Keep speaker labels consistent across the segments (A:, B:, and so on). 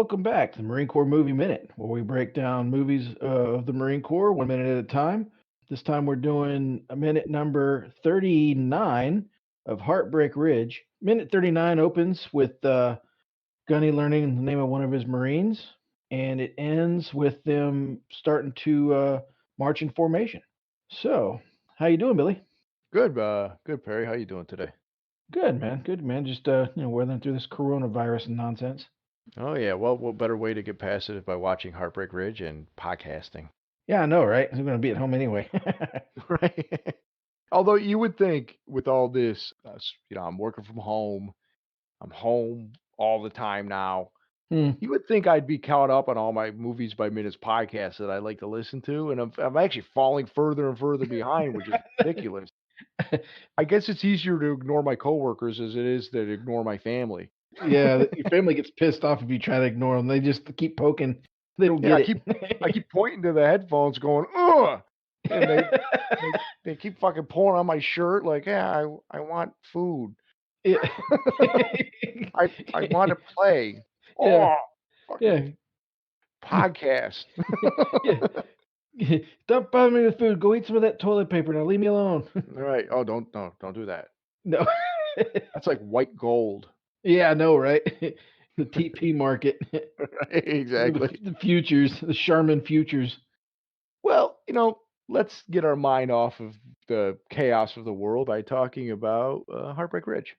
A: welcome back to the Marine Corps Movie Minute, where we break down movies of the Marine Corps 1 minute at a time. This time we're doing a minute number 39 of Heartbreak Ridge. Minute 39 opens with Gunny learning the name of one of his Marines, and it ends with them starting to march in formation. So, how you doing, Billy?
B: Good, Perry. How you doing today?
A: Good, man. Good, man. Just weathering through this coronavirus nonsense.
B: Oh yeah, well, what better way to get past it by watching Heartbreak Ridge and podcasting,
A: Yeah, I know, right? I'm gonna be at home anyway.
B: right? Although you would think with all this, I'm working from home. I'm home all the time now.
A: Hmm.
B: You would think I'd be caught up on all my movies by minutes podcasts that I like to listen to, and I'm actually falling further and further behind, which is ridiculous. I guess it's easier to ignore my coworkers as it is to ignore my family.
A: Yeah, your family gets pissed off if you try to ignore them. They just keep poking. They don't
B: Yeah,
A: get
B: I keep pointing to the headphones going, "Ugh," and they
A: it.
B: they keep fucking pulling on my shirt like, "Yeah, I want food.
A: Yeah.
B: I want to play."
A: Yeah,
B: Oh, fucking
A: yeah,
B: podcast.
A: yeah. Don't bother me with food. Go eat some of that toilet paper now. Leave me alone.
B: Right. Oh, don't do that.
A: No.
B: That's like white gold.
A: Yeah, I know, right? The TP market,
B: Right, exactly.
A: the futures, the Charmin futures.
B: Well, let's get our mind off of the chaos of the world by talking about Heartbreak Ridge.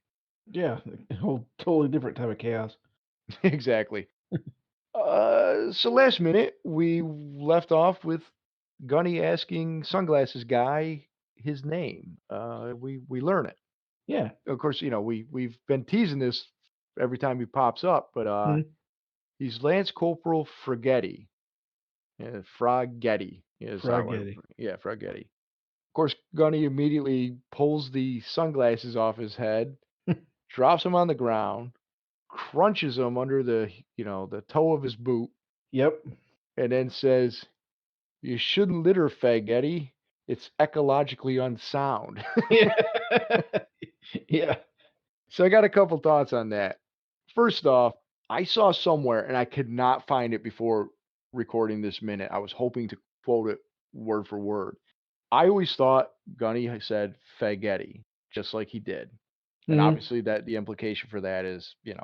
A: Yeah, a whole totally different type of chaos.
B: Exactly. So last minute we left off with Gunny asking sunglasses guy his name. We learn it.
A: Yeah.
B: Of course, we've been teasing this every time he pops up, but
A: Mhm.
B: he's Lance Corporal Fraghetti. Fraghetti is how I
A: Froggetty.
B: yeah, Fraghetti. Of course, Gunny immediately pulls the sunglasses off his head, drops them on the ground, crunches them under the toe of his boot,
A: Yep.
B: and then says, "You shouldn't litter, Faghetti. It's ecologically unsound."
A: Yeah. Yeah.
B: So I got a couple thoughts on that. First off, I saw somewhere and I could not find it before recording this minute. I was hoping to quote it word for word. I always thought Gunny had said Faghetti, just like he did. And
A: Mhm.
B: obviously that the implication for that is, it's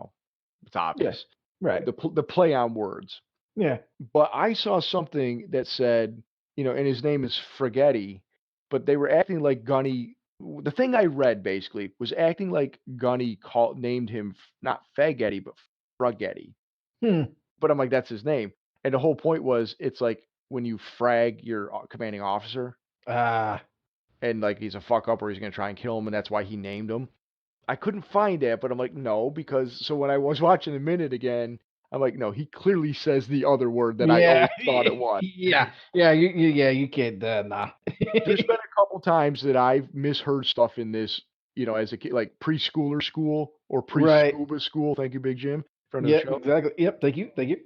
A: Yeah.
B: obvious.
A: Right.
B: The play on words.
A: Yeah.
B: But I saw something that said, and his name is Fraghetti, but they were acting like Gunny. The thing I read basically was acting like Gunny named him not Faghetti, but Fraghetti.
A: Hmm.
B: But I'm like, that's his name. And the whole point was, it's like when you frag your commanding officer,
A: Ah.
B: and like he's a fuck up or he's gonna try and kill him, and that's why he named him. I couldn't find that, but I'm like, no, because so when I was watching the minute again, I'm like, no, he clearly says the other word that I
A: Yeah.
B: always thought it was.
A: Yeah. Yeah. You can't. Nah.
B: There's been a couple times that I've misheard stuff in this, as a kid, like preschooler school or
A: Right.
B: pre-scuba school. Thank you, Big Jim, friend of the
A: Yeah.
B: show.
A: Exactly. Yep. Thank you. Thank you.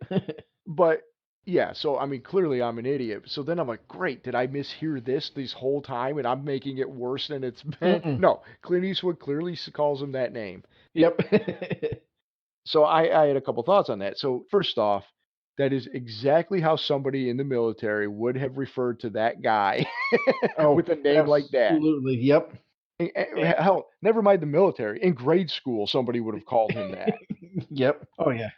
B: But yeah, so I mean, clearly I'm an idiot. So then I'm like, great, did I mishear this whole time, and I'm making it worse than it's been?
A: Mm-mm.
B: No, Clint Eastwood clearly calls him that name.
A: Yep.
B: So I had a couple thoughts on that. So first off, that is exactly how somebody in the military would have referred to that guy
A: Oh,
B: with a name like that.
A: absolutely. Yep. Eh,
B: Hell, never mind the military. In grade school, somebody would have called him that.
A: Yep. Oh yeah.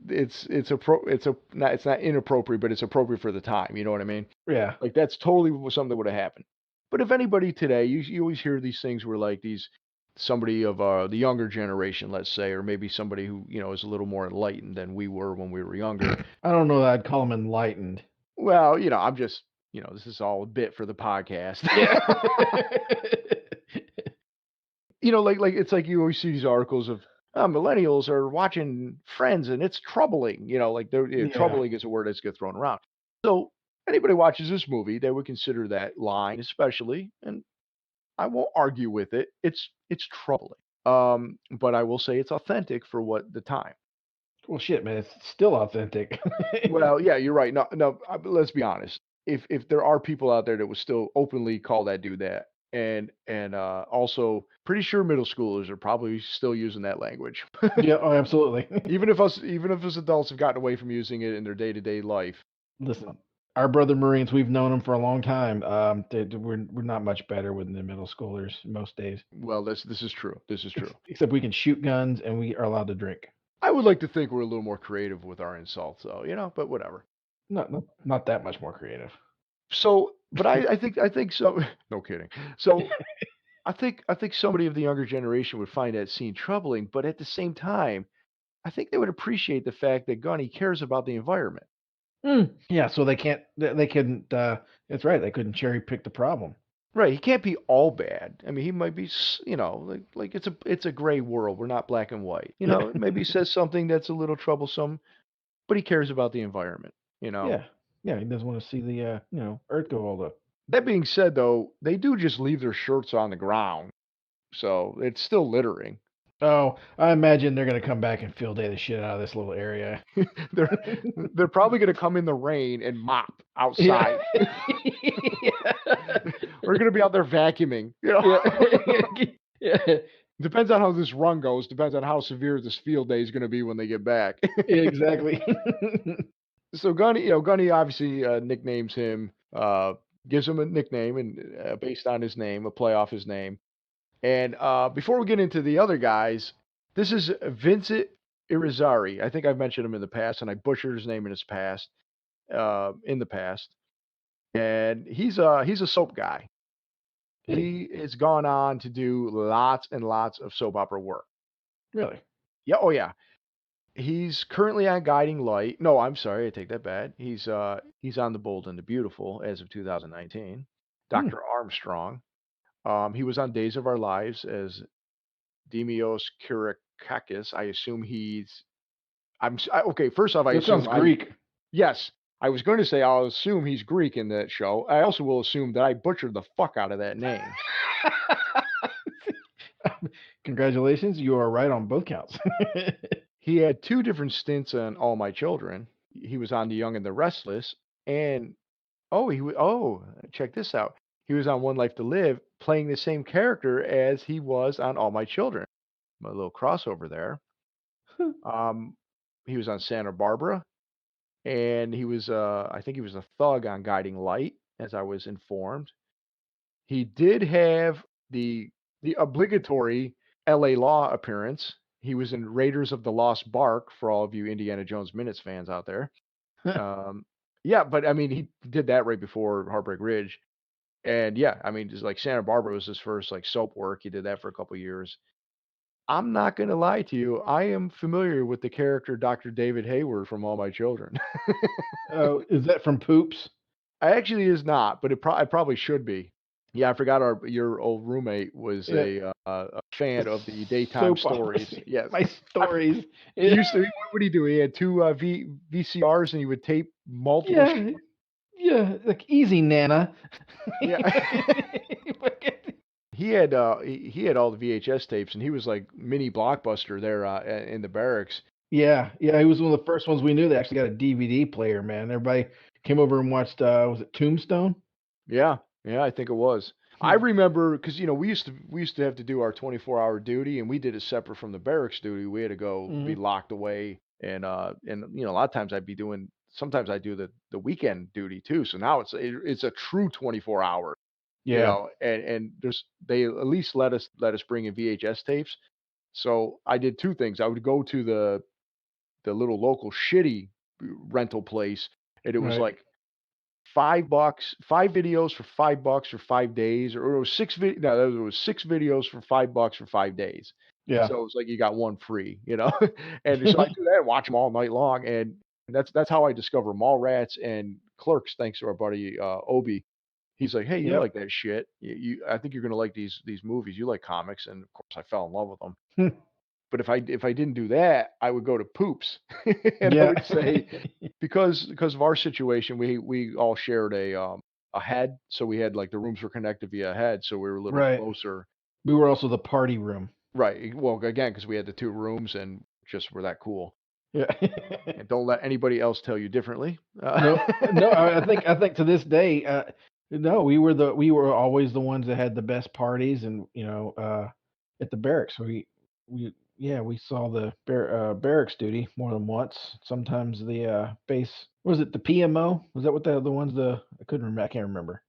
B: It's not inappropriate, but it's appropriate for the time. You know what I mean?
A: Yeah.
B: Like that's totally something that would have happened. But if anybody today, you always hear these things where like somebody of the younger generation, let's say, or maybe somebody who is a little more enlightened than we were when we were younger.
A: I don't know that I'd call him enlightened.
B: Well, I'm just this is all a bit for the podcast.
A: Yeah.
B: Like it's like you always see these articles of millennials are watching Friends and it's troubling. Like
A: Yeah.
B: troubling is a word that gets thrown around. So anybody watches this movie, they would consider that line especially, and I won't argue with it. It's troubling. But I will say it's authentic for what the time.
A: Well, shit, man. It's still authentic.
B: Well, yeah, you're right. No, no. Let's be honest. If there are people out there that would still openly call that dude that, and also pretty sure middle schoolers are probably still using that language.
A: Yeah, oh, absolutely.
B: Even if us adults have gotten away from using it in their day-to-day life.
A: Listen, our brother Marines, we've known them for a long time. We're not much better with the middle schoolers most days,
B: Well, this is true. This is true.
A: except we can shoot guns and we are allowed to drink.
B: I would like to think we're a little more creative with our insults, though, but whatever.
A: Not that much more creative.
B: So, but I think so. No kidding. So I think somebody of the younger generation would find that scene troubling, but at the same time, I think they would appreciate the fact that Gunny cares about the environment.
A: Yeah, so they couldn't. That's right. They couldn't cherry pick the problem.
B: Right, he can't be all bad. I mean, he might be, like it's a gray world. We're not black and white.
A: Yeah,
B: Maybe he says something that's a little troublesome, but he cares about the environment. You know.
A: yeah, yeah. He doesn't want to see the Earth go all up.
B: That being said, though, they do just leave their shirts on the ground, so it's still littering.
A: Oh, I imagine they're gonna come back and field day the shit out of this little area.
B: they're they're probably going to come in the rain and mop
A: Yeah.
B: outside.
A: Yeah.
B: We're going to be out there vacuuming.
A: Yeah. Yeah.
B: Depends on how this run goes. Depends on how severe this field day is going to be when they get back.
A: Exactly.
B: So Gunny obviously nicknames him, gives him a nickname and based on his name, a play off his name. And before we get into the other guys, this is Vincent Irizarry. I think I've mentioned him in the past, and I butchered his name in the past. And he's a soap guy. He has gone on to do lots and lots of soap opera work.
A: Really?
B: Yeah, oh yeah. He's currently on Guiding Light. No, I'm sorry, I take that back. He's on The Bold and the Beautiful as of 2019.
A: Hmm.
B: Dr. Armstrong. He was on Days of Our Lives as Demios Kyriakakis. I assume he's. Okay. First off, I
A: That sounds
B: assume
A: Greek.
B: yes. I was going to say I'll assume he's Greek in that show. I also will assume that I butchered the fuck out of that name.
A: Congratulations, you are right on both counts.
B: He had two different stints on All My Children. He was on The Young and the Restless, and check this out. He was on One Life to Live, playing the same character as he was on All My Children. A little crossover there. Um, he was on Santa Barbara, and I think he was a thug on Guiding Light, as I was informed. He did have the obligatory L.A. Law appearance. He was in Raiders of the Lost Bark for all of you Indiana Jones Minutes fans out there. Um, yeah, but I mean, he did that right before Heartbreak Ridge, and yeah, I mean, just like Santa Barbara was his first like soap work. He did that for a couple years. I'm not gonna lie to you. I am familiar with the character Dr. David Hayward from All My Children.
A: Oh, is that from Poops?
B: I actually is not, but I probably should be. Yeah, I forgot your old roommate was
A: Yeah.
B: a fan of the daytime
A: Soap operas.
B: stories. Yes,
A: My stories.
B: he used to. What would he do? He had two VCRs, and he would tape multiple.
A: Yeah. Yeah. Like easy, Nana.
B: Yeah, he had all the VHS tapes, and he was like mini blockbuster there in the barracks.
A: Yeah. Yeah. He was one of the first ones we knew that actually got a DVD player, man. Everybody came over and watched, was it Tombstone?
B: Yeah, yeah, I think it was. I
A: Hmm.
B: remember because we used to have to do our 24-hour duty, and we did it separate from the barracks duty. We had to go be
A: Mhm.
B: locked away, and a lot of times I'd be doing. Sometimes I do the weekend duty too. So now it's a true 24 hour,
A: Yeah.
B: and they at least let us bring in VHS tapes. So I did two things. I would go to the little local shitty rental place, and it was
A: Right.
B: like $5, 5 videos for $5 for 5 days, or it was 6 no, it was 6 videos for $5 for 5 days.
A: Yeah.
B: So it was like you got one free, And so I do that, watch them all night long, and that's how I discover Mallrats and Clerks, thanks to our buddy, Obi. He's like, "Hey, you
A: Yep.
B: like that shit. I think you're gonna like these movies. You like comics." And of course, I fell in love with them.
A: Hmm.
B: But if I didn't do that, I would go to Poops, and I
A: Yeah.
B: would say, because of our situation, we all shared a head, so we had like the rooms were connected via head, so we were a little
A: Right.
B: closer.
A: We were also the party room.
B: Right. Well, again, because we had the two rooms and just were that cool.
A: Yeah.
B: And don't let anybody else tell you differently.
A: No, no, I think to this day, No, we were always the ones that had the best parties, and at the barracks we yeah, we saw the barracks duty more than once. Sometimes the base, was it the PMO? Was that what the ones, the I couldn't remember, I can't remember.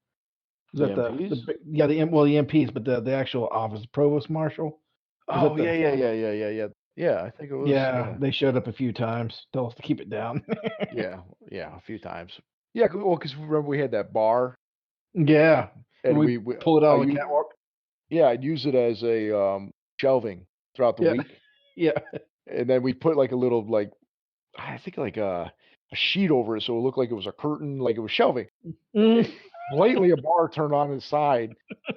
A: Was
B: The
A: that
B: MPs?
A: yeah, the MPs, but the actual office provost marshal? Was that
B: Oh,
A: the
B: yeah. Yeah, I think it was,
A: Yeah,
B: yeah.
A: they showed up a few times, told us to keep it down.
B: Yeah, yeah, a few times. Yeah, well, because remember we had that bar
A: Yeah,
B: and
A: we
B: we
A: pull it
B: I
A: out on the
B: u
A: catwalk.
B: yeah, I'd use it as a, shelving throughout the
A: Yeah,
B: week,
A: yeah.
B: and then we put, like, a little, like, I think, like, a sheet over it so it looked like it was a curtain, like it was shelving.
A: Mhm.
B: It blatantly a bar turned on its side,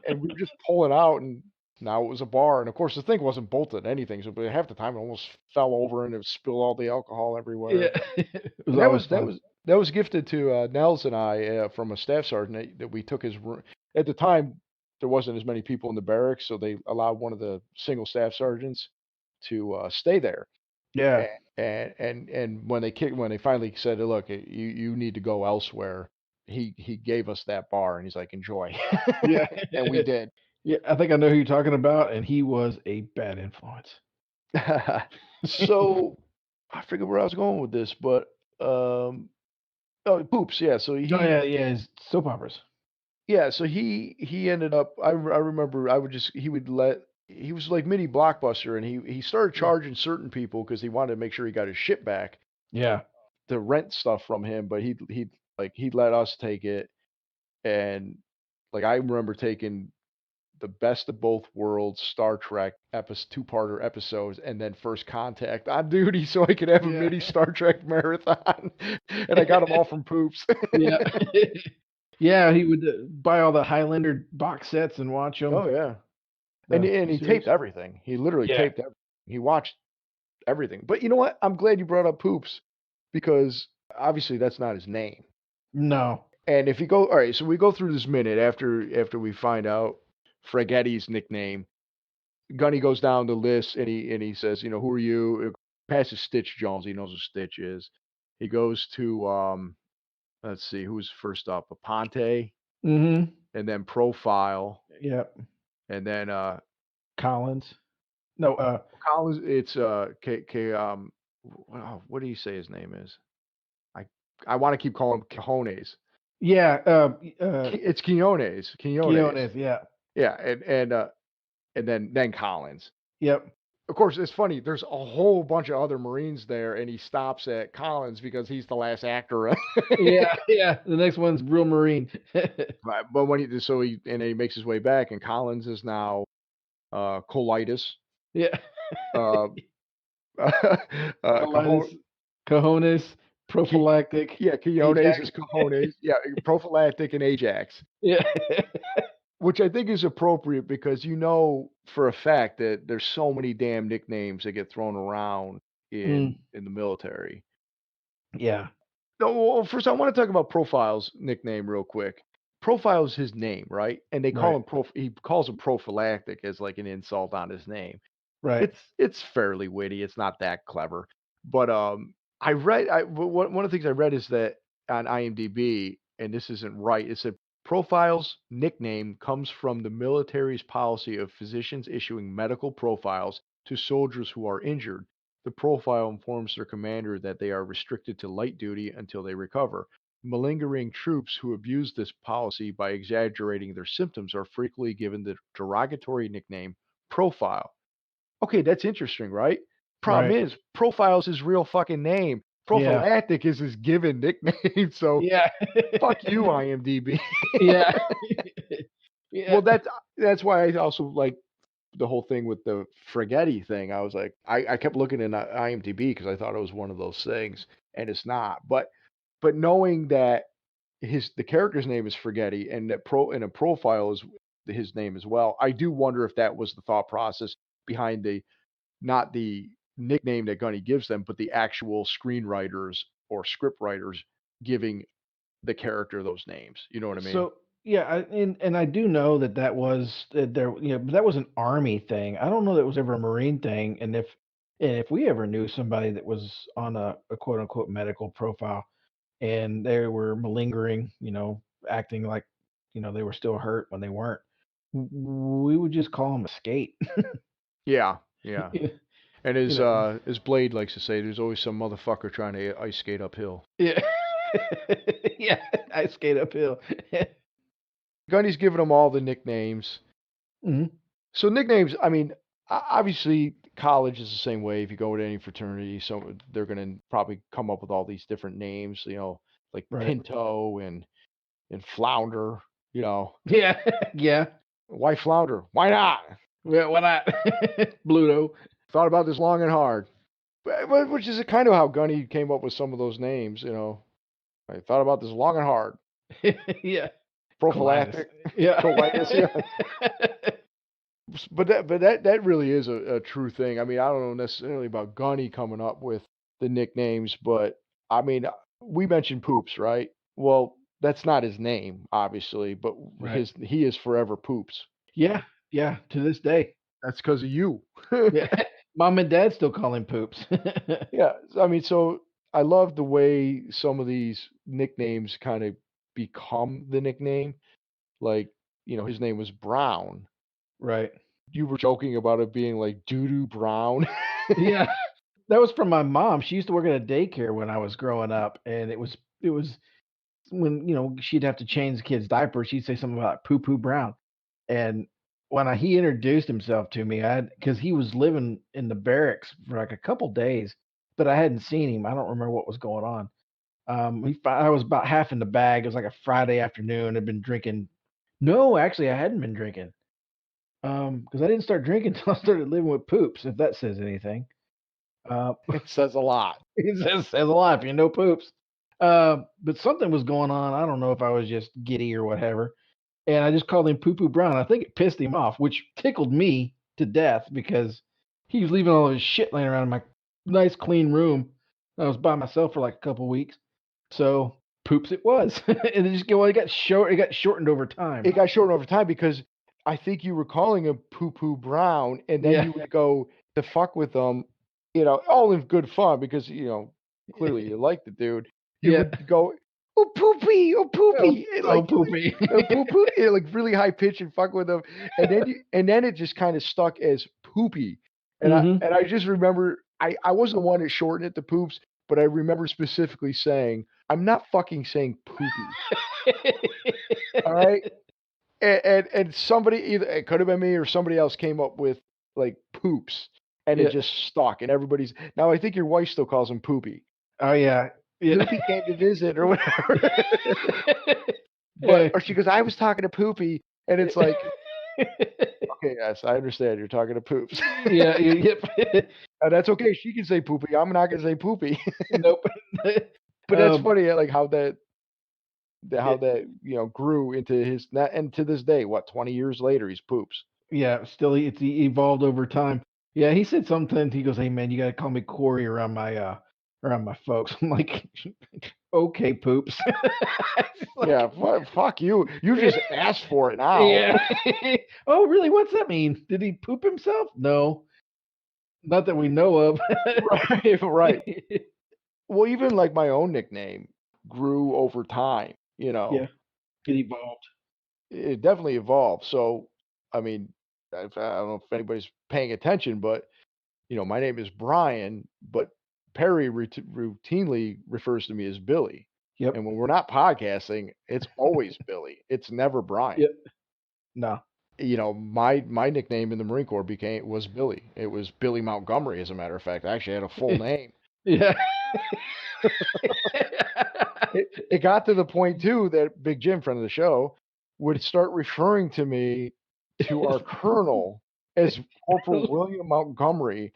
B: and we would just pull it out, and now it was a bar, and, of course, the thing wasn't bolted to anything, so but half the time it almost fell over and it spilled all the alcohol everywhere.
A: Yeah, it was
B: And that
A: always
B: was
A: fun.
B: that was gifted to, Nels and I, from a staff sergeant that we took his roo at the time, there wasn't as many people in the barracks, so they allowed one of the single staff sergeants to, stay there.
A: Yeah,
B: And when they finally said, "Look, you need to go elsewhere," he gave us that bar, and he's like, "Enjoy."
A: yeah.
B: And we did.
A: Yeah, I think I know who you're talking about, and he was a bad influence.
B: So, I forget where I was going with this, but, oh, Poops, yeah, so
A: Oh, yeah, yeah, his soap operas.
B: he ended up I remember I would just he was like mini Blockbuster, and he started
A: Yeah.
B: charging certain people because he wanted to make sure he got his shit back
A: Yeah.
B: to rent stuff from him, but he'd let us take it, and, like, I remember taking the Best of Both Worlds Star Trek two-parter episodes and then First Contact on duty so I could have a
A: Yeah.
B: mini Star Trek marathon, and I got them all from Poops.
A: Yeah. Yeah, he would, buy all the Highlander box sets and watch them.
B: Oh, yeah. And
A: The
B: he taped
A: series.
B: everything. He literally
A: Yeah.
B: taped everything. He watched everything. But you know what? I'm glad you brought up Poops because obviously that's not his name.
A: No.
B: And if you go all right, so we go through this minute after we find out Freghetti's nickname. Gunny goes down the list and he says, "Who are you?" Passes Stitch Jones. He knows who Stitch is. He goes to let's see, who's first up? Aponte,
A: Mhm.
B: and then Profile,
A: Yep.
B: and then
A: Collins. No,
B: Collins. It's what do you say his name is? I I want to keep calling him Cajones.
A: yeah,
B: It's Quinones. Quinones.
A: Quinones, yeah.
B: Yeah, and then Collins.
A: Yep.
B: Of course, it's funny, there's a whole bunch of other Marines there, and he stops at Collins because he's the last actor.
A: Yeah, yeah, the next one's Real Marine.
B: Right, but when then he makes his way back, and Collins is now, colitis,
A: Yeah.
B: uh,
A: Colitis,
B: cajon
A: cojones,
B: qui
A: prophylactic,
B: yeah, Quinones
A: Ajax.
B: is cojones, yeah, prophylactic and Ajax,
A: Yeah.
B: which I think is appropriate because you know for a fact that there's so many damn nicknames that get thrown around
A: Mm,
B: in the military.
A: yeah,
B: No, well, first I wanna talk about Profile's nickname real quick. Profile is his name, right? And they call
A: right,
B: him he calls him prophylactic as, like, an insult on his name.
A: right,
B: It's fairly witty, it's not that clever, but, one of the things I read is that on IMDb, and this isn't right, it said, "Profile's nickname comes from the military's policy of physicians issuing medical profiles to soldiers who are injured. The profile informs their commander that they are restricted to light duty until they recover. Malingering troops who abuse this policy by exaggerating their symptoms are frequently given the derogatory nickname profile." Okay, that's interesting, right? Problem
A: right.
B: is, Profile's his real fucking name.
A: Yeah,
B: Prophylactic is his given nickname, so
A: yeah.
B: fuck you, IMDb.
A: Yeah, yeah,
B: Well, that's why I also like the whole thing with the Freghetti thing. I was like, I kept looking in IMDb because I thought it was one of those things, and it's not. But knowing that the character's name is Freghetti and that a profile is his name as well, I do wonder if that was the thought process behind the not the nickname that Gunny gives them, but the actual screenwriters or script writers giving the character those names. You know what I mean?
A: So, yeah, and I do know that that was that there, but that was an army thing. I don't know that it was ever a marine thing. And if we ever knew somebody that was on a quote unquote medical profile and they were malingering, acting like they were still hurt when they weren't. We would just call them a skate.
B: Yeah, yeah.
A: Yeah,
B: And
A: you know.
B: as Blade likes to say, there's always some motherfucker trying to ice skate uphill.
A: Yeah. Yeah, I skate uphill.
B: Gunny's giving them all the nicknames.
A: Mhm.
B: So nicknames, I mean, obviously college is the same way. If you go to any fraternity, so they're gonna probably come up with all these different names, like
A: Right.
B: Pinto and Flounder, you know.
A: Yeah. Yeah.
B: Why Flounder? Why not?
A: Yeah, why not? Bluto.
B: Thought about this long and hard. But which is kind of how Gunny came up with some of those names, you know. I thought about this long and hard.
A: Yeah. Colitis.
B: Prophylactic
A: Yeah.
B: colitis, yeah. But that really is a true thing. I mean, I don't know necessarily about Gunny coming up with the nicknames, but I mean, we mentioned Poops, right? Well, that's not his name, obviously, but
A: Right.
B: he is forever Poops.
A: Yeah. Yeah. To this day.
B: That's because of you.
A: Yeah. Mom and dad still call him Poops.
B: Yeah, I mean, so I love the way some of these nicknames kind of become the nickname. Like, his name was Brown.
A: Right.
B: You were joking about it being like Doo-Doo Brown.
A: Yeah. That was from my mom. She used to work at a daycare when I was growing up, and it was when, she'd have to change the kid's diaper, she'd say something about poo poo brown. And when he introduced himself to me, because he was living in the barracks for like a couple days, but I hadn't seen him. I don't remember what was going on. I was about half in the bag. It was like a Friday afternoon. I'd been drinking. No, actually, I hadn't been drinking. Because I didn't start drinking until I started living with Poops, if that says anything. Uh,
B: It says a lot.
A: it says a lot if you know Poops. But something was going on. I don't know if I was just giddy or whatever. And I just called him Poo Poo Brown. I think it pissed him off, which tickled me to death because he was leaving all of his shit laying around in my nice clean room. I was by myself for like a couple weeks. So Poops it was. And it just well, it got shortened over time.
B: It got shortened over time because I think you were calling him Poo Poo Brown, and then
A: Yeah.
B: you would go to fuck with him, all in good fun because, clearly you like the dude. You
A: Yeah.
B: would go, "Oh, Poopy, oh,
A: Oh,
B: Poopy," and
A: oh
B: like
A: Poopy.
B: Poo Poo, like really high pitch and fuck with him, and then it just kind of stuck as Poopy, and I
A: Hmm.
B: and I just remember I wasn't the one that shortened it to Poops, but I remember specifically saying, "I'm not fucking saying Poopy, all right." And somebody either it could have been me or somebody else came up with like Poops, and it
A: Yeah.
B: just stuck. And everybody's now. I think your wife still calls him Poopy.
A: Oh yeah. Yeah.
B: Poopy came to visit or whatever. But
A: Eh,
B: or she goes, I was talking to Poopy, and it's like, okay, yes, I understand you're talking to Poops.
A: yeah. Yep.
B: And that's okay. She can say Poopy. I'm not gonna say Poopy.
A: Nope.
B: But that's
A: Um,
B: funny, like how that
A: yeah,
B: grew into his and to this day, what 20 years later, he's Poops.
A: yeah, still evolved over time. Yeah, he said something. He goes, "Hey man, you gotta call me Corey around my folks." I'm like, "Okay, poops." It's
B: Yeah,
A: like,
B: fuck you. You just asked for it now.
A: yeah. Oh, really? What's that mean? Did he poop himself? No, not that we know of.
B: Right, right. Well, even like my own nickname grew over time,
A: Yeah, it evolved.
B: It definitely evolved. So, I mean, I don't know if anybody's paying attention, but my name is Brian, but Perry routinely refers to me as Billy.
A: Yep.
B: And when we're not podcasting, it's always Billy. It's never Brian.
A: Yep. No.
B: My nickname in the Marine Corps was Billy. It was Billy Montgomery, as a matter of fact. I actually had a full name.
A: Yeah.
B: It got to the point too that Big Jim, friend of the show, would start referring to me to our colonel as Corporal William Montgomery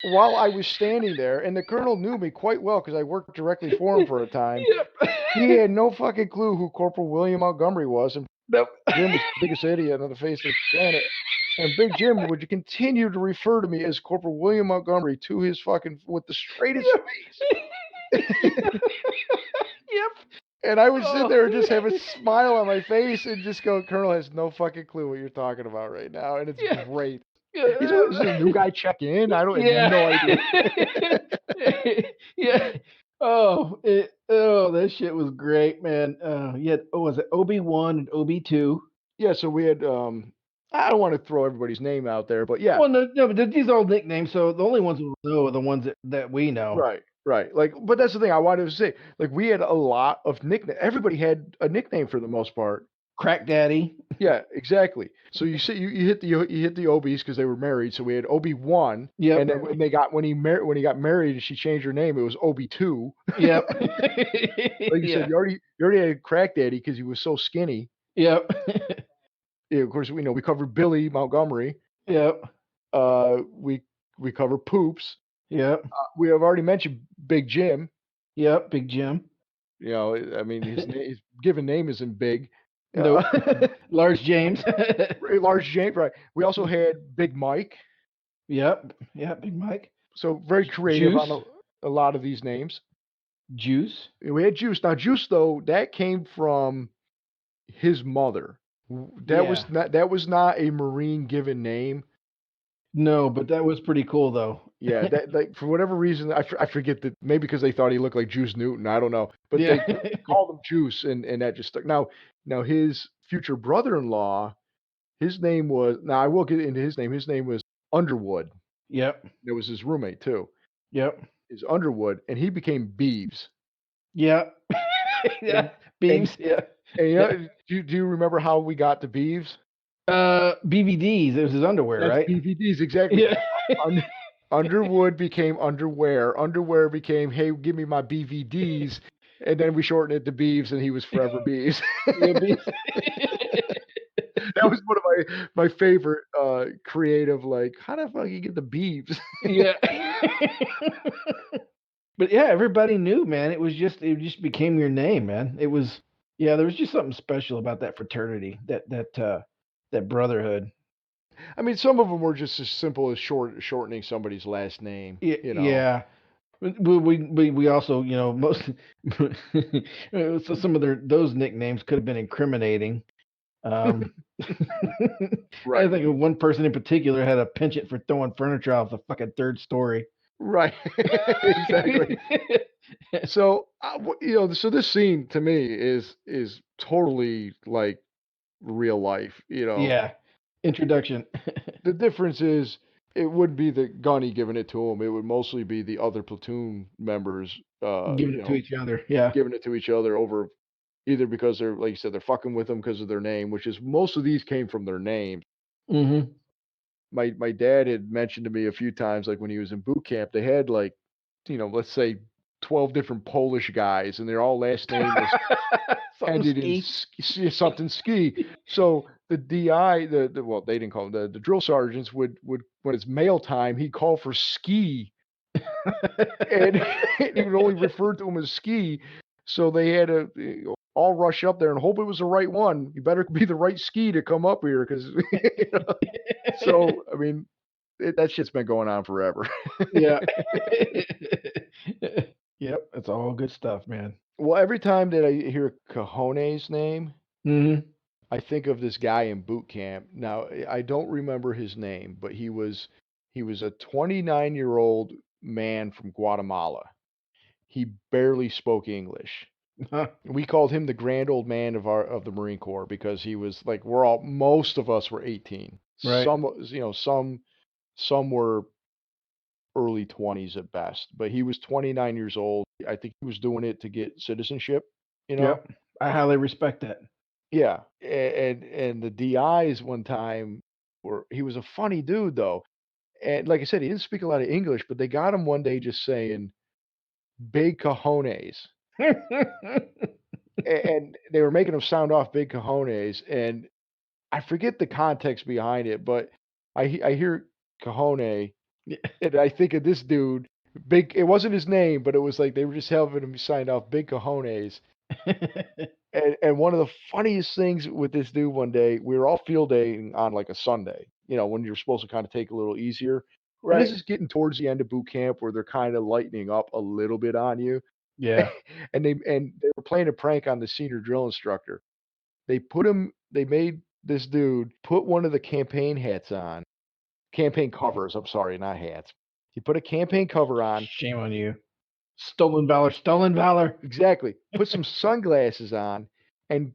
B: while I was standing there, and the colonel knew me quite well because I worked directly for him for a time.
A: Yep.
B: He had no fucking clue who Corporal William Montgomery was, and
A: Nope.
B: Jim was the biggest idiot on the face of the planet. And Big Jim would continue to refer to me as Corporal William Montgomery to his fucking with the straightest face.
A: Yep.
B: And I would sit
A: Oh.
B: there and just have a smile on my face and just go, Colonel has no fucking clue what you're talking about right now, and it's
A: Yeah.
B: great. Is
A: Yeah.
B: this a new guy check in? I don't have
A: Yeah.
B: no idea.
A: Yeah. That shit was great, man. You had was it Obi-Wan and Obi-2?
B: Yeah, so we had, I don't wanna throw everybody's name out there, but yeah.
A: Well, no, but these are all nicknames, so the only ones we'll know are the ones that we know.
B: Right, right, like, but that's the thing I wanted to say, like, we had a lot of nickname everybody had a nickname for the most part.
A: Crack Daddy.
B: Yeah, exactly. So you see you hit the Obies because they were married, so we had Obi-Wan, and
A: Yep.
B: then when he got married and she changed her name, it was Obi-2.
A: Yep.
B: Like you said,
A: Yeah.
B: you already had Crack Daddy because he was so skinny.
A: Yep.
B: Yeah, of course, we know we covered Billy Montgomery.
A: Yep.
B: We covered Poops.
A: Yep.
B: We have already mentioned Big Jim.
A: Yep. Big Jim.
B: You know, I mean, his given name isn't Big.
A: Nope. Large James.
B: Large James, right. We also had Big Mike,
A: Yep. Yep. Big Mike.
B: so very creative on
A: Juice.
B: a lot of these names.
A: Juice.
B: We had Juice. Now, Juice, though, that came from his mother.
A: Yeah.
B: That was not a Marine given name.
A: No, but that was pretty cool though.
B: Yeah, that like for whatever reason, I forget that maybe because they thought he looked like Juice Newton. I don't know, but
A: Yeah.
B: they called him Juice, and that just stuck. Now his future brother-in-law, his name was. Now I will get into his name. His name was Underwood.
A: Yep.
B: That was his roommate too.
A: Yep.
B: Is Underwood, and he became Beeves.
A: Yep. Yeah.
B: And and
A: Beeves. Yeah.
B: and
A: Yeah.
B: do you remember how we got to Beeves?
A: BVDs. It was his underwear,
B: That's
A: right?
B: BVDs, exactly.
A: Yeah.
B: Un Underwood became Underwear. Underwear became, "Hey, give me my BVDs," and then we shortened it to Beeves, and he was forever Beeves.
A: Yeah. Beeves.
B: That was one of my favorite, creative, like, "How the fuck you get the Beeves?"
A: Yeah. But yeah, everybody knew, man. It just became your name, man. It was yeah, there was just something special about that fraternity, that brotherhood.
B: I mean, some of them were just as simple as shortening somebody's last name, you know?
A: Yeah. We also, most so some of those nicknames could have been incriminating. Um, I
B: Right.
A: think of one person in particular had a penchant for throwing furniture off the fucking third story.
B: Right. Exactly. So, so this scene to me is totally, like, real life, you know?
A: Yeah. Introduction.
B: The difference is it wouldn't be the Gunny giving it to him, it would mostly be the other platoon members,
A: Giving it to each other. Yeah.
B: giving it to each other over either because they're like you said, they're fucking with them because of their name, which is most of these came from their name.
A: Mhm.
B: My dad had mentioned to me a few times, like, when he was in boot camp, they had, like, let's say 12 different Polish guys, and their all last name was
A: Something
B: ended in
A: ski.
B: something ski. So the DI, well, they didn't call them the drill sergeants would when it's mail time, he'd call for ski, and he would only refer to them as ski. So they had to all rush up there and hope it was the right one. You better be the right ski to come up here, because so I mean that shit's been going on forever.
A: Yeah. Yep, it's all good stuff, man.
B: Well, every time that I hear Cajone's name,
A: Mhm.
B: I think of this guy in boot camp. Now, I don't remember his name, but he was a 29-year-old man from Guatemala. He barely spoke English. We called him the grand old man of the Marine Corps because he was like most of us were 18.
A: Right.
B: Some were early 20s at best, but he was 29 years old. I think he was doing it to get citizenship, you know?
A: Yep. I highly respect that.
B: Yeah, and the DIs one time were he was a funny dude though, and like I said, he didn't speak a lot of English, but they got him one day just saying "big cojones," and they were making him sound off "big cojones," and I forget the context behind it, but I hear "cojone," and I think of this dude, big. It wasn't his name, but it was like they were just having him sign off "big cojones." And one of the funniest things with this dude one day, we were all field daying on, like, a Sunday, when you're supposed to kinda take it a little easier, and this
A: Right.
B: is getting towards the end of boot camp where they're kinda lightening up a little bit on you,
A: Yeah.
B: and they were playing a prank on the senior drill instructor. They made this dude put one of the campaign hats on, campaign covers, I'm sorry, not hats. He put a campaign cover on,
A: Shame on you. Stolen valor, stolen valor.
B: Exactly. Put some sunglasses on and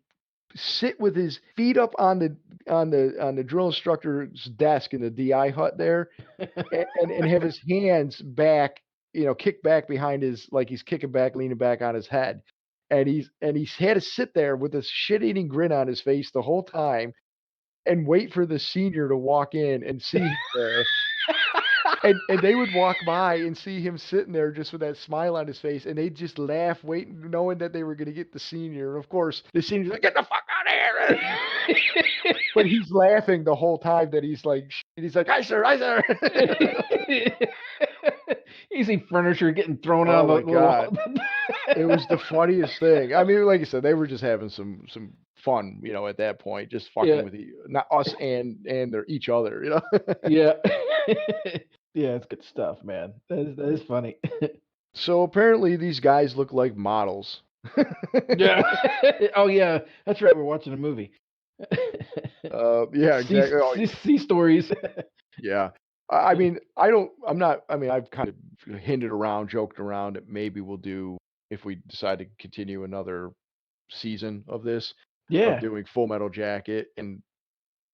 B: sit with his feet up on the drill instructor's desk in the DI hut there, and have his hands back, kick back behind his, like he's kicking back, leaning back on his head. And he's had to sit there with this shit-eating grin on his face the whole time and wait for the senior to walk in and see him there. And they would walk by and see him sitting there just with that smile on his face, and they'd just laugh, waiting, knowing that they were going to get the senior. And of course, the senior's like, "Get the fuck out of here!" But he's laughing the whole time that he's like, "Hi sir, hi sir."
A: You see furniture getting thrown
B: Oh
A: out
B: my
A: of the wall.
B: God. It was the funniest thing. I mean, like I said, they were just having some fun, at that point, just fucking
A: Yeah.
B: with not us and their each other.
A: Yeah. Yeah, it's good stuff, man. That is funny.
B: So apparently these guys look like models.
A: Yeah. Oh yeah, that's right. We're watching a movie.
B: Yeah, exactly. Oh,
A: Sea stories.
B: yeah. I mean, I've kind of hinted around, joked around that maybe we'll do, if we decide to continue another season of this, of
A: Yeah,
B: doing Full Metal Jacket. And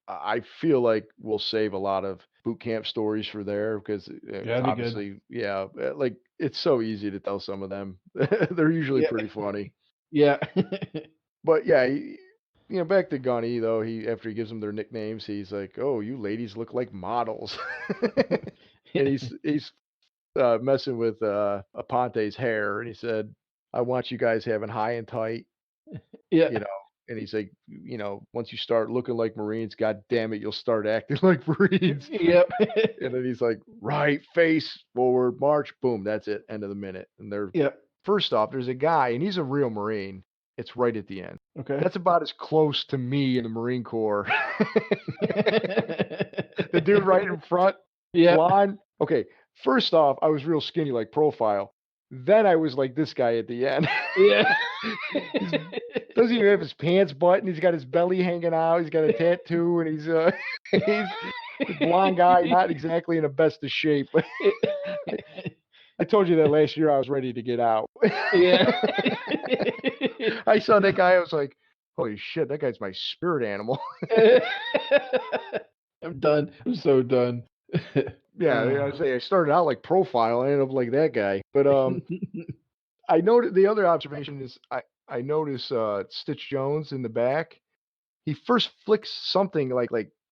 B: I feel like we'll save a lot of boot camp stories for there because
A: that'd be good.
B: obviously, yeah, like it's so easy to tell some of them. They're usually
A: Yeah,
B: pretty funny.
A: yeah,
B: But yeah, back to Gunny though. After he gives them their nicknames, he's like, "Oh, you ladies look like models," and he's messing with Aponte's hair, and he said, "I want you guys having high and tight,"
A: yeah,
B: you know. And he's like, once you start looking like Marines, God damn it, you'll start acting like Marines.
A: yep,
B: And then he's like, right, face forward, march, boom, that's it, end of the minute. And they're
A: yep.
B: first off, there's a guy, and he's a real Marine. It's right at the end.
A: Okay.
B: That's about as close to me in the Marine Corps. The dude right in front,
A: Yeah,
B: blonde. Okay, first off, I was real skinny, like profile. Then I was like this guy at the end.
A: yeah.
B: He's doesn't even have his pants buttoned. He's got his belly hanging out. He's got a tattoo, and he's he's a blonde guy, not exactly in the best of shape. I told you that last year I was ready to get out.
A: Yeah.
B: I saw that guy. I was like, "Holy shit, that guy's my spirit animal."
A: I'm done. I'm so done.
B: Yeah, I started out like profile. I ended up like that guy. But I noted the other observation is I notice Stitch Jones in the back. He first flicks something like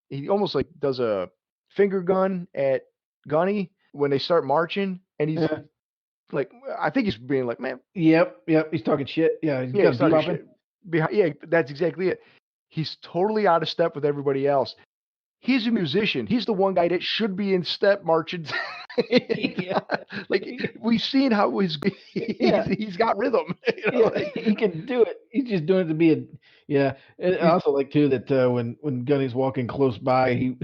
B: he almost like does a finger gun at Gunny when they start marching, and he's
A: Yeah.
B: like, I think he's being like, "Man,
A: Yep, yep. He's talking shit. Yeah, he's
B: yeah,
A: got
B: he's
A: a beat
B: talking
A: up him.
B: shit behind." Yeah, that's exactly it. He's totally out of step with everybody else. He's a musician. He's the one guy that should be in step marching.
A: Yeah.
B: Like we've seen how
A: Yeah.
B: he's got rhythm.
A: Yeah,
B: Like,
A: he can do it. He's just doing it to be a yeah. And I
B: he's
A: also like too that when Gunny's walking close by,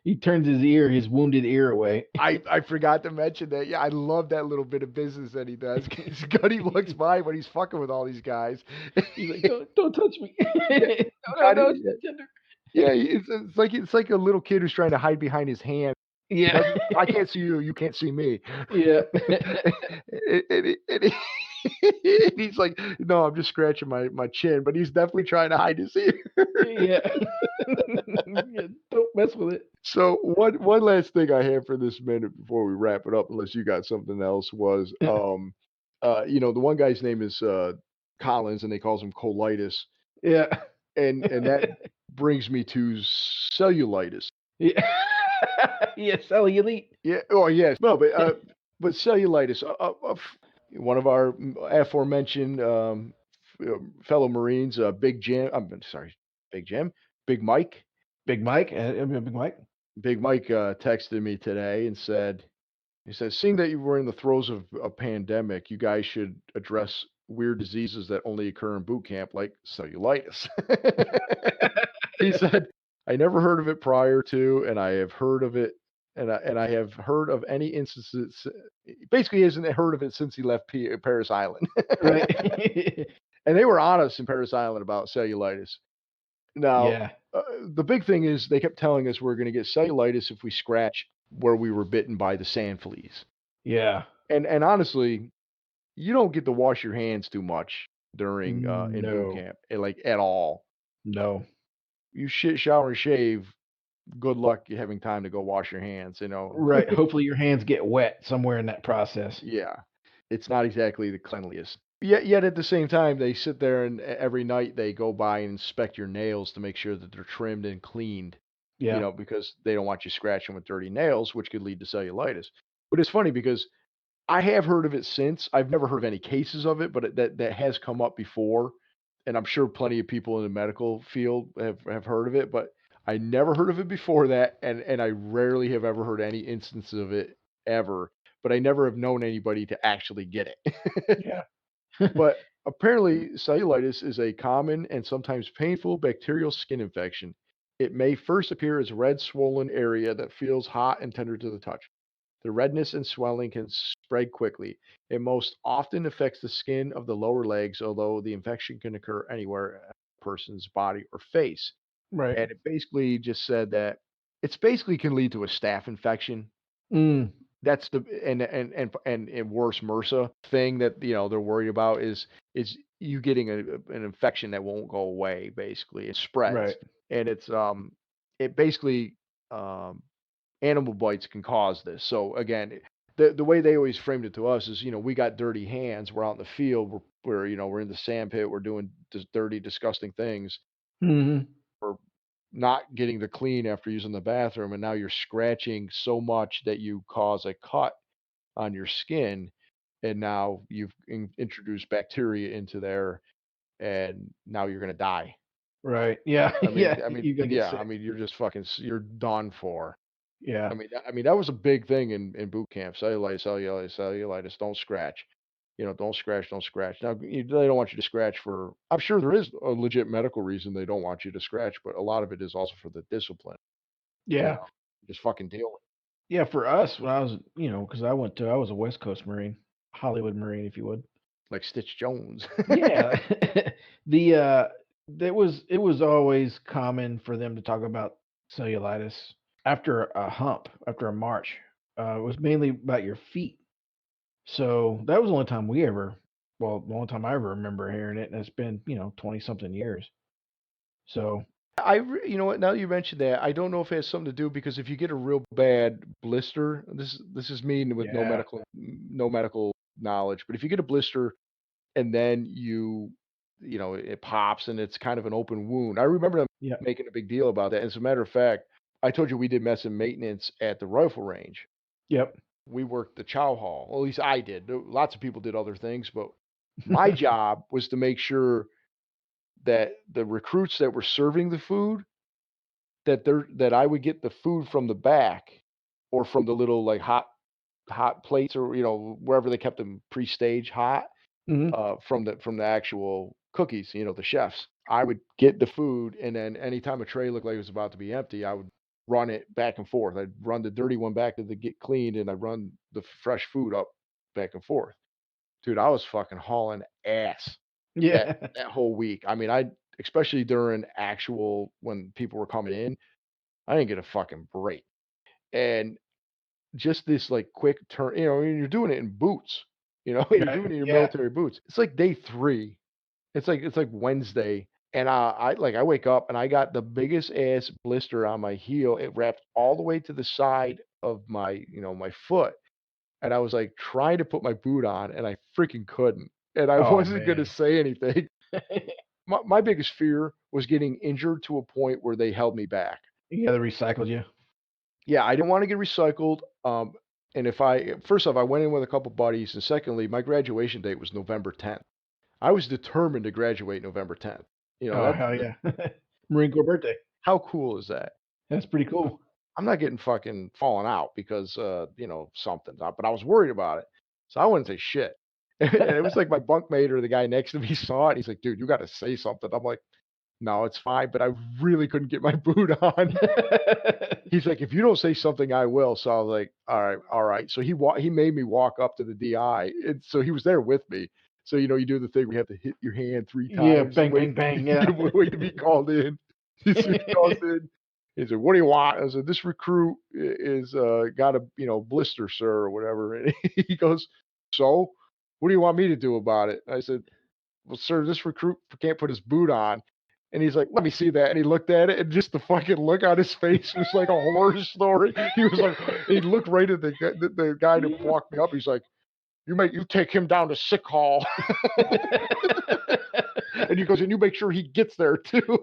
A: he turns his wounded ear away.
B: I forgot to mention that. Yeah, I love that little bit of business that he does. Because Gunny looks by when he's fucking with all these guys.
A: He's like, don't touch me. No,
B: Gunny,
A: it's not tender.
B: yeah, it's like a little kid who's trying to hide behind his hand.
A: Yeah,
B: I can't see you. You can't see me.
A: yeah,
B: And he's like, no, I'm just scratching my chin, but he's definitely trying to hide his ear.
A: yeah. Yeah, don't mess with it.
B: So one last thing I have for this minute before we wrap it up, unless you got something else, was the one guy's name is Collins, and they calls him colitis,
A: Yeah,
B: and that brings me to cellulitis.
A: yeah, yeah. Sally Elite.
B: Yeah. Oh, yes. No, but cellulitis. One of our aforementioned fellow Marines, Big Jim. I'm sorry, Big Jim, Big Mike.
A: Big Mike. Big Mike.
B: Big Mike texted me today and he says, seeing that you were in the throes of a pandemic, you guys should address weird diseases that only occur in boot camp, like cellulitis. He said, I never heard of it prior to, and I have heard of it, and I have heard of any instances. Basically, he hasn't heard of it since he left Paris Island.
A: Right.
B: And they were honest in Paris Island about cellulitis. Now,
A: Yeah.
B: the big thing is they kept telling us we're going to get cellulitis if we scratch where we were bitten by the sand fleas.
A: Yeah.
B: And honestly, you don't get to wash your hands too much during in boot
A: No,
B: camp, like at all.
A: no.
B: You shit, shower, and shave. Good luck having time to go wash your hands.
A: Right. Hopefully your hands get wet somewhere in that process.
B: Yeah, it's not exactly the cleanliest. Yet at the same time, they sit there and every night they go by and inspect your nails to make sure that they're trimmed and cleaned.
A: Yeah.
B: Because they don't want you scratching with dirty nails, which could lead to cellulitis. But it's funny because I have heard of it since. I've never heard of any cases of it, but that has come up before, and I'm sure plenty of people in the medical field have heard of it, but I never heard of it before that, and I rarely have ever heard any instances of it ever, but I never have known anybody to actually get it.
A: Yeah.
B: But apparently, cellulitis is a common and sometimes painful bacterial skin infection. It may first appear as a red, swollen area that feels hot and tender to the touch. The redness and swelling can spread quickly. It most often affects the skin of the lower legs, although the infection can occur anywhere in a person's body or face.
A: Right.
B: And it basically just said that it's basically can lead to a staph infection.
A: Mm.
B: That's the and worse MRSA thing that they're worried about is you getting an infection that won't go away. Basically, it
A: Right.
B: spreads, and it basically um, animal bites can cause this. So again, the way they always framed it to us is, we got dirty hands. We're out in the field. We're in the sand pit. We're doing dirty, disgusting things.
A: Mhm.
B: We're not getting the clean after using the bathroom, and now you're scratching so much that you cause a cut on your skin, and now you've introduced bacteria into there, and now you're gonna die.
A: Right. Yeah.
B: I mean,
A: Yeah.
B: I mean,
A: You're gonna get
B: yeah,
A: sick.
B: you're just fucking, you're done for.
A: Yeah.
B: That was a big thing in boot camp. Cellulitis, cellulitis, cellulitis. Don't scratch. Don't scratch, don't scratch. Now they don't want you to scratch for. I'm sure there is a legit medical reason they don't want you to scratch, but a lot of it is also for the discipline. You
A: Yeah.
B: know, just fucking deal with
A: Yeah. For us, when I was, because I was a West Coast Marine, Hollywood Marine, if you would.
B: it, like Stitch Jones.
A: Yeah. the it was always common for them to talk about cellulitis after a hump, after a march. It was mainly about your feet. So that was the only time the only time I ever remember hearing it, and it's been, 20 something years. So,
B: You know what? Now you mentioned that, I don't know if it has something to do because if you get a real bad blister, this is me with
A: yeah.
B: no medical knowledge, but if you get a blister and then it pops and it's kind of an open wound. I remember them
A: Yeah.
B: making a big deal about that. As a matter of fact, I told you we did mess and maintenance at the rifle range.
A: Yep.
B: We worked the chow hall. Well, at least I did. Lots of people did other things, but my job was to make sure that the recruits that were serving the food that I would get the food from the back or from the little like hot plates or wherever they kept them pre-stage hot
A: Mhm.
B: from the actual cookies, the chefs. I would get the food, and then anytime a tray looked like it was about to be empty, I would run it back and forth. I'd run the dirty one back to the get cleaned, and I'd run the fresh food up back and forth. Dude, I was fucking hauling ass that
A: Yeah.
B: that whole week. I mean, I especially during actual when people were coming in, I didn't get a fucking break. And just this like quick turn, and you're doing it in boots, you're
A: Right.
B: doing it in your
A: Yeah.
B: military boots. It's like day 3. It's like Wednesday, and I wake up and I got the biggest ass blister on my heel. It wrapped all the way to the side of my foot, and I was like trying to put my boot on, and I freaking couldn't, and I
A: Oh,
B: wasn't gonna
A: man.
B: say anything. My biggest fear was getting injured to a point where they held me back.
A: Yeah, they recycled you.
B: Yeah, I didn't want to get recycled. And if I first off, I went in with a couple buddies, and secondly, my graduation date was November 10th. I was determined to graduate November 10th.
A: Oh, hell yeah. Marine Corps birthday.
B: How cool is that?
A: That's pretty cool.
B: I'm not getting fucking fallen out because something. But I was worried about it, so I wouldn't say shit. And it was like my bunkmate or the guy next to me saw it. He's like, "Dude, you got to say something." I'm like, "No, it's fine," but I really couldn't get my boot on. He's like, "If you don't say something, I will." So I was like, "All right, all right." So he made me walk up to the DI, and so he was there with me. So you do the thing where you have to hit your hand 3
A: Yeah,
B: times and
A: bang,
B: wait
A: bang, bang, yeah.
B: wait to be called in. So he calls in. He said, "What do you want?" I said, "This recruit is got a blister, sir, or whatever." And he goes, "So?" what do you want me to do about it? I said, well, sir, this recruit can't put his boot on. And he's like, let me see that. And he looked at it, and just the fucking look on his face was like a horror story. He was like, he looked right at the guy that walked me up. He's like, you take him down to sick hall. And he goes, and you make sure he gets there too.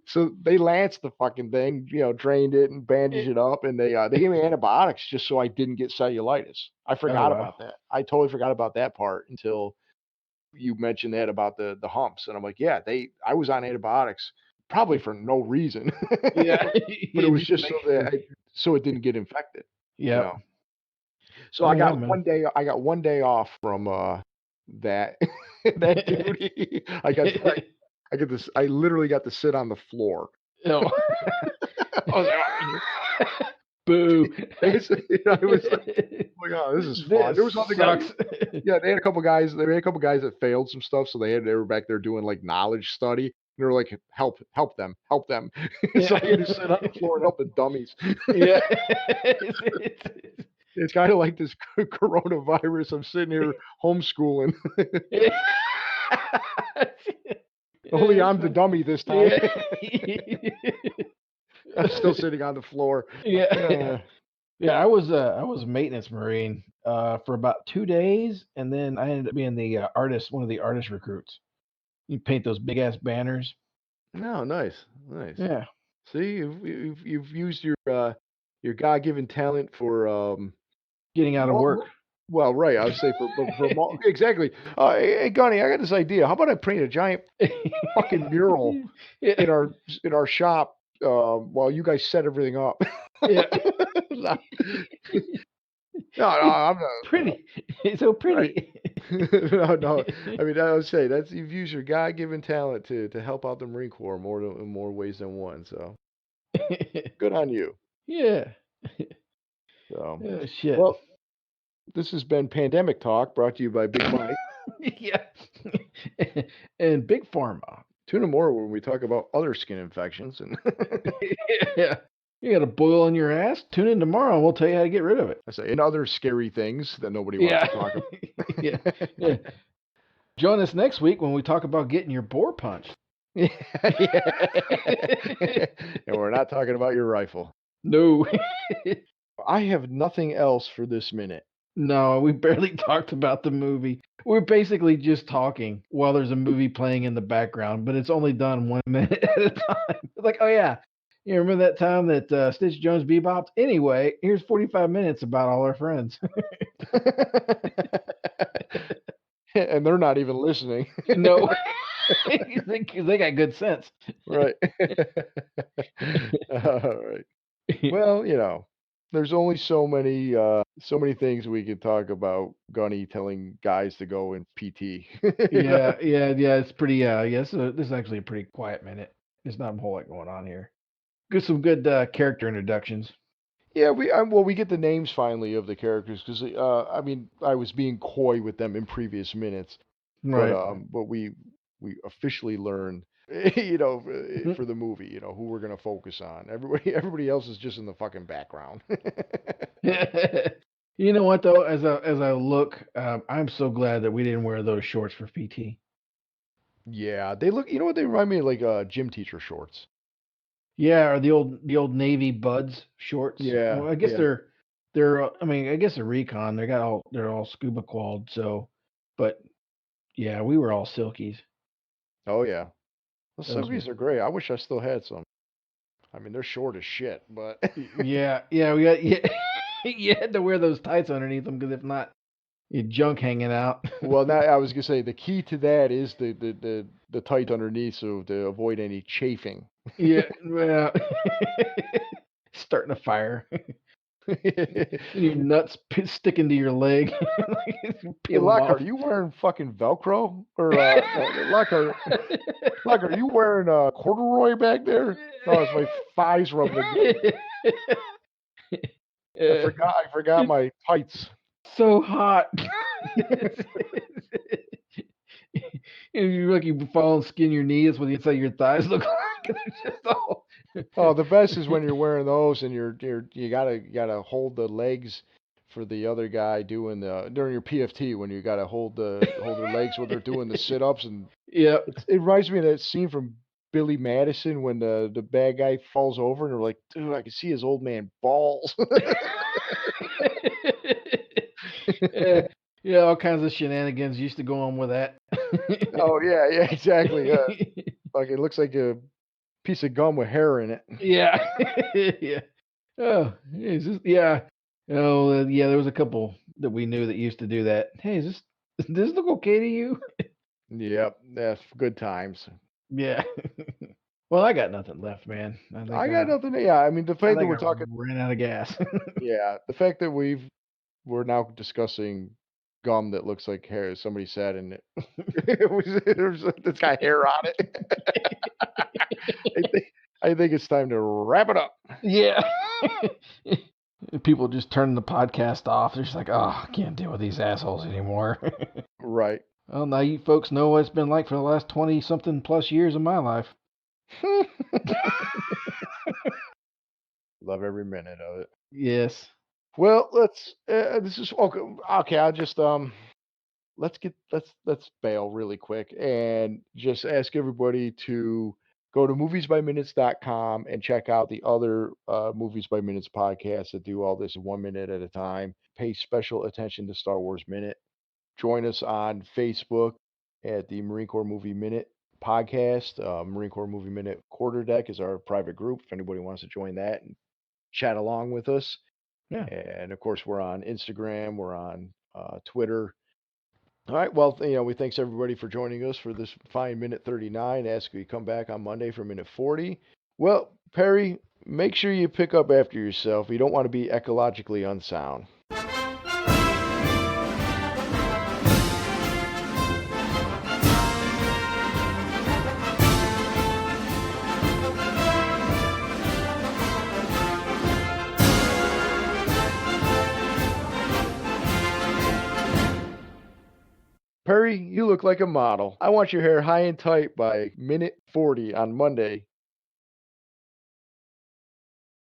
B: So they lanced the fucking thing, drained it and bandaged it up, and they gave me antibiotics just so I didn't get cellulitis. I forgot about that. I totally forgot about that part until you mentioned that about the humps, and I'm like, yeah, I was on antibiotics probably for no reason.
A: Yeah.
B: But it was just so it didn't get infected.
A: Yeah.
B: So I got 1 day. I got 1 day off from that that duty. I get this. I literally got to sit on the floor.
A: No.
B: I was like,
A: boo.
B: It was like, oh my God, this is fun. There was other guys. Yeah, they had a couple guys. They had a couple guys that failed some stuff, so they were back there doing like knowledge study. They were like, help them. So I had to sit on the floor and help the dummies.
A: Yeah.
B: It's kind of like this coronavirus. I'm sitting here homeschooling. Only I'm the dummy this time. I'm still sitting on the floor.
A: Yeah. Yeah, I was a maintenance Marine for about 2 days, and then I ended up being the one of the artist recruits. You paint those big ass banners.
B: No, nice.
A: Yeah.
B: See, you've used your God-given talent for
A: Getting out of work.
B: Well, right. I would say for exactly. Hey, Gunny, I got this idea. How about I paint a giant fucking mural in our shop while you guys set everything up?
A: Yeah.
B: No, I'm not.
A: Pretty. It's so pretty.
B: Right. No. I mean, I would say you've used your God-given talent to help out the Marine Corps in more ways than one. So good on you.
A: Yeah.
B: So
A: Oh, shit.
B: well, this has been Pandemic Talk, brought to you by Big Mike.
A: Yeah. And Big Pharma.
B: Tune in more when we talk about other skin infections. And
A: yeah. You got a boil on your ass? Tune in tomorrow and we'll tell you how to get rid of it.
B: I say, and other scary things that nobody wants to talk about.
A: Yeah. Join us next week when we talk about getting your bore punched.
B: And we're not talking about your rifle.
A: No.
B: I have nothing else for this minute.
A: No, we barely talked about the movie. We're basically just talking while there's a movie playing in the background, but it's only done 1 minute at a time. It's like, oh yeah, you remember that time that Stitch Jones bebopped? Anyway, here's 45 minutes about all our friends.
B: And they're not even listening.
A: No, they got good sense.
B: Right. All right. Well, there's only so many things we could talk about Gunny telling guys to go in PT.
A: Yeah. It's pretty. This is actually a pretty quiet minute. There's not a whole lot going on here. Some good character introductions.
B: Yeah, we get the names finally of the characters because I mean I was being coy with them in previous minutes,
A: Right.
B: but we officially learned for the movie who we're gonna focus on. Everybody else is just in the fucking background.
A: You know what though? As I look, I'm so glad that we didn't wear those shorts for PT.
B: Yeah, they look. You know what? They remind me of like gym teacher shorts.
A: Yeah, or the old Navy Buds shorts.
B: Yeah,
A: Well, I guess
B: yeah.
A: they're. I mean, I guess they're recon. They're all scuba qualled. So, but yeah, we were all silkies.
B: Oh yeah. The
A: Those
B: Silkies are great. I wish I still had some. I mean, they're short as shit, but
A: Yeah, you had to wear those tights underneath them because if not, your junk hanging out.
B: well, now I was gonna say the key to that is the tight underneath, so to avoid any chafing.
A: Yeah, well, starting a fire. Your nuts sticking to your leg.
B: Hey,
A: Peel 'em
B: Luck,
A: off.
B: are you wearing fucking Velcro? Or Luck, are you wearing corduroy back there? No, it's my thighs rubbing. I forgot my tights.
A: So hot. And you're like you fall and skin your knees what the inside of your thighs look like. They're just all...
B: Oh, the best is when you're wearing those and you gotta hold the legs for the other guy doing during your PFT when you got to hold their legs while they're doing the sit ups, and
A: Yep.
B: it reminds me of that scene from Billy Madison when the bad guy falls over and they're like, dude, I can see his old man balls.
A: Yeah, yeah, all kinds of shenanigans used to go on with that.
B: Oh yeah, yeah, exactly. Like it looks like a piece of gum with hair in it.
A: Yeah. Yeah. Oh, is this yeah. Oh, yeah, there was a couple that we knew that used to do that. "Hey, does this look okay to you?"
B: Yep, that's good times.
A: Yeah. Well, I got nothing left, man.
B: I got nothing. Yeah, I mean the
A: I
B: fact that
A: think
B: we're
A: I
B: talking.
A: ran out of gas.
B: Yeah, the fact that we're now discussing gum that looks like hair. Somebody said, and it's got hair on it. I think I think it's time to wrap it up.
A: Yeah. People just turning the podcast off. They're just like, "Oh, I can't deal with these assholes anymore."
B: Right.
A: Well, now you folks know what it's been like for the last 20 something plus years of my life.
B: Love every minute of it.
A: Yes.
B: Well, let's. This is okay. Okay, I'll just let's bail really quick and just ask everybody to go to moviesbyminutes.com and check out the other Movies by Minutes podcasts that do all this 1 minute at a time. Pay special attention to Star Wars Minute. Join us on Facebook at the Marine Corps Movie Minute podcast. Marine Corps Movie Minute Quarter Deck is our private group. If anybody wants to join that and chat along with us.
A: Yeah.
B: And of course, we're on Instagram, we're on Twitter. All right. Well, we thanks everybody for joining us for this fine minute 39. Ask you come back on Monday for minute 40. Well, Perry, make sure you pick up after yourself. You don't want to be ecologically unsound. Perry, you look like a model. I want your hair high and tight by minute 40 on Monday.